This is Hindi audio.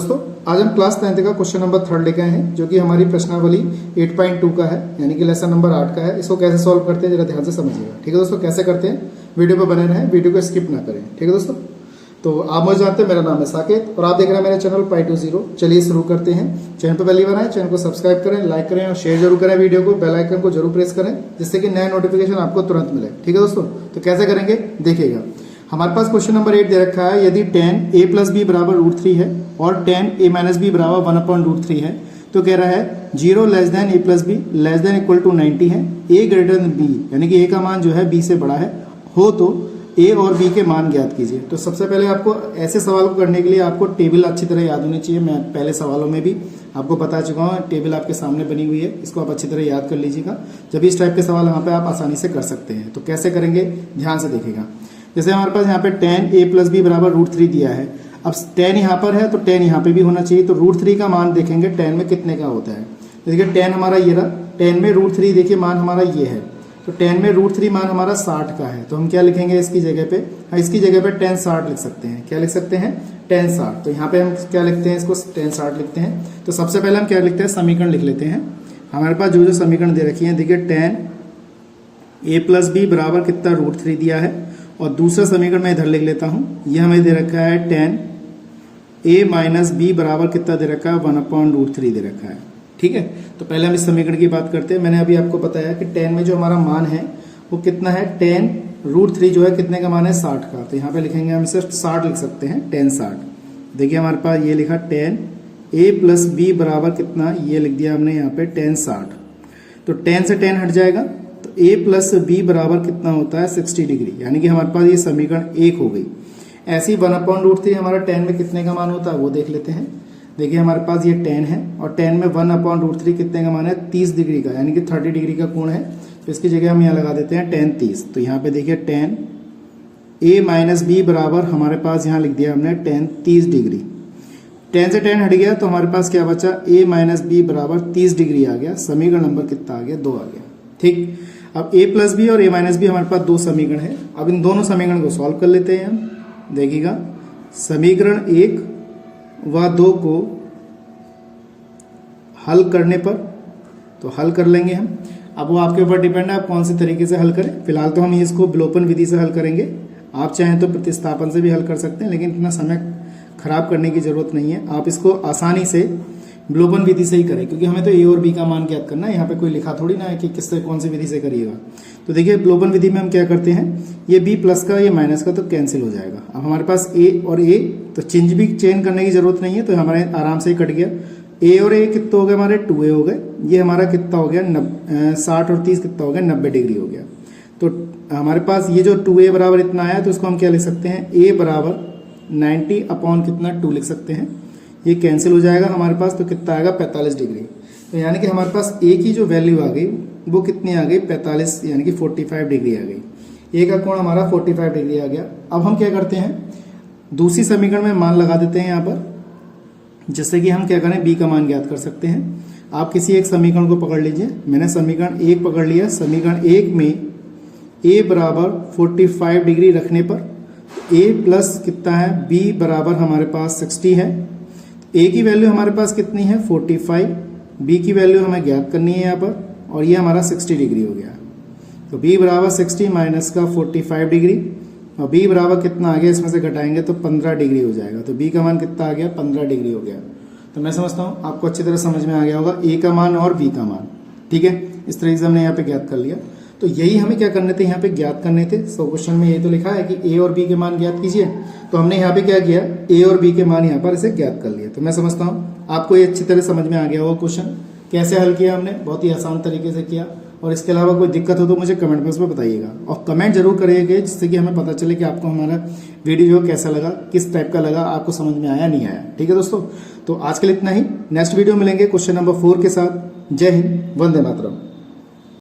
दोस्तों, आज हम क्लास 10th का क्वेश्चन नंबर 3 लेके आए हैं, जो कि हमारी प्रश्नावली 8.2 का है, यानी कि लेसन नंबर 8 का है। इसको कैसे सॉल्व करते हैं जरा ध्यान से समझिएगा। ठीक है दोस्तों, कैसे करते हैं वीडियो पे बने रहें, वीडियो को स्किप ना करें। ठीक है दोस्तों, तो आप मुझे जानते हैं, मेरा नाम है साकेत और आप देख रहे हैं मेरे चैनल Pi20। चलिए शुरू करते हैं। चैनल पर पहली बार आए, चैनल को सब्सक्राइब करें, लाइक करें और शेयर जरूर करें वीडियो को। बेल आइकन को जरूर प्रेस करें जिससे कि नया नोटिफिकेशन आपको तुरंत मिले। ठीक है दोस्तों, तो कैसे करेंगे देखिएगा। हमारे पास क्वेश्चन नंबर 8 दे रखा है, यदि tan a + b बराबर √3 है और tan a - b बराबर 1/√3 है, तो कह रहा है 0 a + b < 90 है, a > b, यानी कि a का मान जो है b से बड़ा है हो तो a और b के मान ज्ञात कीजिए। तो सबसे पहले आपको ऐसे सवाल को करने के लिए आपको टेबल अच्छी तरह याद होनी चाहिए। मैं पहले सवालों में भी आपको बता चुका हूँ, टेबल आपके सामने बनी हुई है, इसको आप अच्छी तरह याद कर लीजिएगा। जब इस टाइप के सवाल यहाँ पे आप आसानी से कर सकते हैं। तो कैसे करेंगे ध्यान से देखिएगा। जैसे हमारे पास यहाँ पे tan a + b बराबर √3 दिया है। अब tan यहाँ पर है तो tan यहाँ पे भी होना चाहिए। तो √3 का मान देखेंगे tan में कितने का होता है। तो देखिए tan हमारा ये रहा, tan में √3 देखिए मान हमारा ये है, तो tan में √3 मान हमारा 60 का है। तो हम क्या लिखेंगे इसकी जगह पे, इसकी जगह पे tan 60 लिख सकते हैं। क्या लिख सकते हैं? tan 60। तो यहाँ पे हम क्या लिखते हैं, इसको tan 60 लिखते हैं। तो सबसे पहले हम क्या लिखते हैं, समीकरण लिख लेते हैं। हमारे पास जो समीकरण दे रखी है, देखिए tan a + b बराबर कितना √3 दिया है, और दूसरा समीकरण मैं इधर लिख लेता हूं। यह हमें दे रखा है tan a - b बराबर कितना दे रखा है, 1/√3 दे रखा है। ठीक है, तो पहले हम इस समीकरण की बात करते हैं। मैंने अभी आपको बताया कि tan में जो हमारा मान है वो कितना है, tan √3 जो है कितने का मान है, 60 का। तो यहाँ पे लिखेंगे हम सिर्फ 60 लिख सकते हैं, tan 60। देखिए हमारे पास ये लिखा tan a + b बराबर कितना, ये लिख दिया हमने यहाँ पे tan 60। तो tan से tan हट जाएगा, तो a + b बराबर कितना होता है, 60 डिग्री, यानी कि हमारे पास ये समीकरण 1 हो गई। ऐसे ही 1/√3 हमारा tan में कितने का मान होता है वो देख लेते हैं। देखिए हमारे पास ये tan है और tan में 1/√3 कितने का मान है, 30 डिग्री का, यानी कि 30 डिग्री का कोण है। तो इसकी जगह हम यहाँ लगा देते हैं tan 30। तो यहाँ पे देखिए tan a - b बराबर हमारे पास यहाँ लिख दिया हमने tan 30 डिग्री। tan से tan हट गया तो हमारे पास क्या बचा, a - b बराबर 30 डिग्री आ गया। समीकरण नंबर कितना आ गया, 2 आ गया। ठीक, अब a + b और a - b हमारे पास 2 समीकरण है। अब इन दोनों समीकरण को सॉल्व कर लेते हैं हम। देखिएगा, समीकरण 1 व 2 को हल करने पर, तो हल कर लेंगे हम। अब वो आपके ऊपर डिपेंड है आप कौन से तरीके से हल करें। फिलहाल तो हम इसको विलोपन विधि से हल करेंगे। आप चाहें तो प्रतिस्थापन से भी हल कर सकते हैं, लेकिन इतना समय खराब करने की जरूरत नहीं है। आप इसको आसानी से विलोपन विधि से ही करें, क्योंकि हमें तो a और b का मान ज्ञात करना है। यहाँ पे कोई लिखा थोड़ी ना है कि किससे कौन सी विधि से करिएगा। तो देखिए विलोपन विधि में हम क्या करते हैं, ये b प्लस का ये माइनस का तो कैंसिल हो जाएगा। अब हमारे पास a और a, तो चिन्ह भी चेंज करने की जरूरत नहीं है, तो हमारे आराम से ही कट गया। a और a कितना हो गए, हमारे 2a हो गए। ये हमारा कितना हो गया, 60 और 30 कितना हो गया, 90 डिग्री हो गया। तो हमारे पास ये जो 2a बराबर इतना आया, तो इसको हम क्या लिख सकते हैं, a बराबर 90/2 लिख सकते हैं। ये कैंसिल हो जाएगा हमारे पास, तो कितना आएगा, 45 डिग्री। तो यानी कि हमारे पास a की जो वैल्यू आ गई वो कितनी आ गई, 45, यानी कि 45 डिग्री आ गई। a का कोण हमारा 45 डिग्री आ गया। अब हम क्या करते हैं, दूसरी समीकरण में मान लगा देते हैं यहाँ पर, जिससे कि हम क्या करें, b का मान ज्ञात कर सकते हैं। आप किसी एक समीकरण को पकड़ लीजिए। मैंने समीकरण 1 पकड़ लिया। समीकरण 1 में a बराबर 45 डिग्री रखने पर a प्लस कितना है, b बराबर हमारे पास 60 है। a की वैल्यू हमारे पास कितनी है, 45, b की वैल्यू हमें ज्ञात करनी है यहाँ पर, और ये हमारा 60 डिग्री हो गया। तो b बराबर 60 माइनस का 45 डिग्री, और b बराबर कितना आ गया, इसमें से घटाएंगे तो 15 डिग्री हो जाएगा। तो b का मान कितना आ गया, 15 डिग्री हो गया। तो मैं समझता हूँ आपको अच्छी तरह समझ में आ गया होगा a का मान और b का मान। ठीक है, इस तरीके से हमने यहाँ पे ज्ञात कर लिया। तो यही हमें क्या करने थे, यहाँ पे ज्ञात करने थे। सो क्वेश्चन में ये तो लिखा है कि a और b के मान ज्ञात कीजिए, तो हमने यहाँ पे क्या किया, a और b के मान यहाँ पर इसे ज्ञात कर लिया। तो मैं समझता हूँ आपको ये अच्छी तरह समझ में आ गया होगा। क्वेश्चन कैसे हल किया हमने, बहुत ही आसान तरीके से किया। और इसके अलावा कोई दिक्कत हो तो मुझे कमेंट बॉक्स में बताइएगा, और कमेंट जरूर करिएगा, जिससे कि हमें पता चले कि आपको हमारा वीडियो कैसा लगा, किस टाइप का लगा, आपको समझ में आया नहीं आया। ठीक है दोस्तों, तो आज के लिए इतना ही। नेक्स्ट वीडियो मिलेंगे क्वेश्चन नंबर 4 के साथ। जय हिंद, वंदे मातरम।